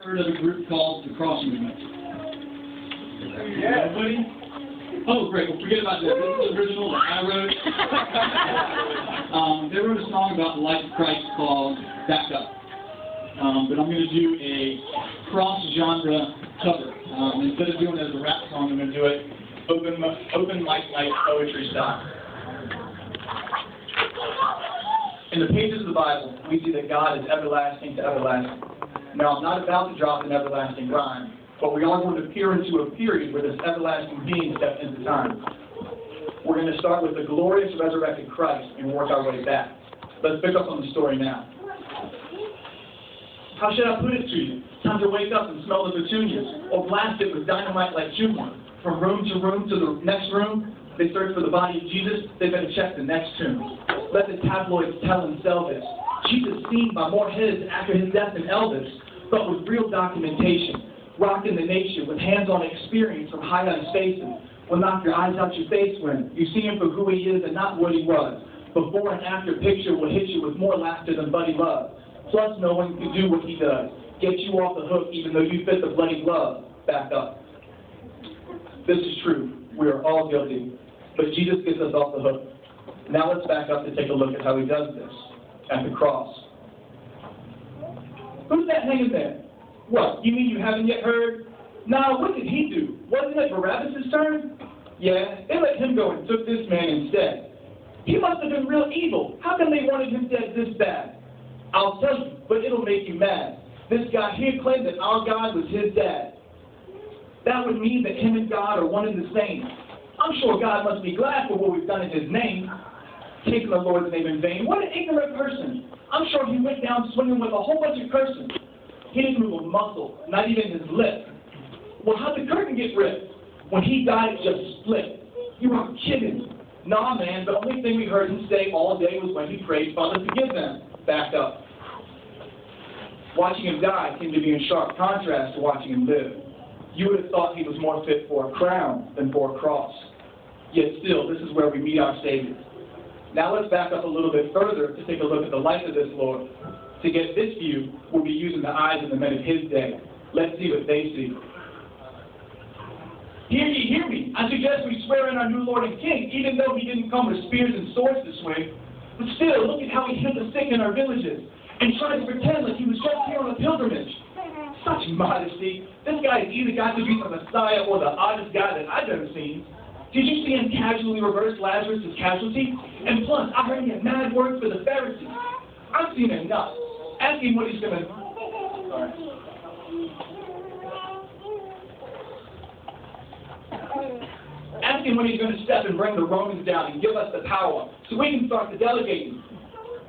Heard of a group called the Cross Movement? Yeah. Everybody? Oh, great. Well, forget about that. This is the original that I wrote. They wrote a song about the life of Christ called Back Up. But I'm going to do a cross-genre cover. Instead of doing it as a rap song, I'm going to do it open mic night poetry style. In the pages of the Bible, we see that God is everlasting to everlasting. Now, I'm not about to drop an everlasting rhyme, but we are going to peer into a period where this everlasting being stepped into time. We're going to start with the glorious resurrected Christ and work our way back. Let's pick up on the story now. How should I put it to you? Time to wake up and smell the petunias, or blast it with dynamite like Juma. From room to the next room, they search for the body of Jesus, they better check the next tomb. Let the tabloids tell and sell this. Jesus seen by more heads after his death than Elvis, but with real documentation, rocking the nation with hands-on experience from high-end spaces, will knock your eyes out your face when you see him for who he is and not what he was. Before and after picture will hit you with more laughter than Buddy Love. Plus, no one can do what he does. Get you off the hook even though you fit the bloody glove. Back up. This is true. We are all guilty. But Jesus gets us off the hook. Now let's back up to take a look at how he does this. At the cross. Who's that hanging there? What, you mean you haven't yet heard? Nah, what did he do? Wasn't it Barabbas' turn? Yeah, they let him go and took this man instead. He must have been real evil. How come they wanted him dead this bad? I'll tell you, but it'll make you mad. This guy here claimed that our God was his dad. That would mean that him and God are one and the same. I'm sure God must be glad for what we've done in his name. Taking the Lord's name in vain. What an ignorant person. I'm sure he went down swinging with a whole bunch of cursing. He didn't move a muscle, not even his lip. Well, how'd the curtain get ripped? When he died, it just split. You are kidding. Nah, man, the only thing we heard him say all day was when he prayed, Father, forgive them. Back up. Watching him die seemed to be in sharp contrast to watching him live. You would have thought he was more fit for a crown than for a cross. Yet still, this is where we meet our Savior. Now let's back up a little bit further to take a look at the life of this Lord. To get this view, we'll be using the eyes of the men of his day. Let's see what they see. Hear ye, hear me. I suggest we swear in our new Lord and King, even though he didn't come with spears and swords to swing. But still, look at how he healed the sick in our villages and tried to pretend like he was just here on a pilgrimage. Such modesty. This guy has either got to be the Messiah or the oddest guy that I've ever seen. Did you see him casually reverse Lazarus' casualty? And plus, I heard he had mad words for the Pharisees. I've seen enough. Ask him what he's going to... Sorry. Ask him when he's going to step and bring the Romans down and give us the power so we can start the delegating.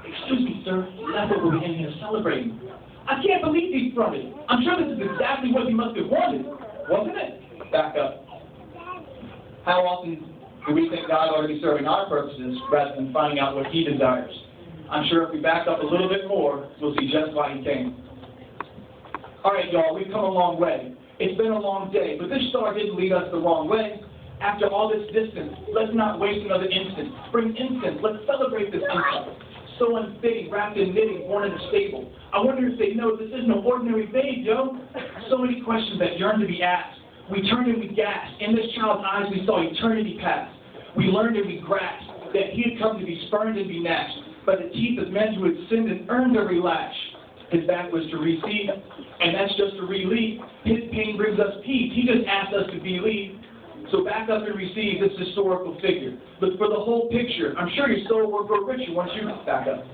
Excuse me, sir. That's what we're in here celebrating. I can't believe he's from it. I'm sure this is exactly what he must have wanted, wasn't it? Back up. How often do we think God ought to be serving our purposes rather than finding out what he desires? I'm sure if we back up a little bit more, we'll see just why he came. All right, y'all, we've come a long way. It's been a long day, but this star didn't lead us the wrong way. After all this distance, let's not waste another instant. Bring incense. Let's celebrate this insult. So unfitting, wrapped in knitting, born in a stable. I wonder if they know this is no ordinary babe, yo. So many questions that yearn to be asked. We turned and we gasped. In this child's eyes we saw eternity pass. We learned and we grasped that he had come to be spurned and be gnashed by the teeth of men who had sinned and earned every lash. His back was to receive, and that's just to relieve. His pain brings us peace. He just asked us to believe. So back up and receive this historical figure. Look for the whole picture. I'm sure your soul will grow richer once you back up.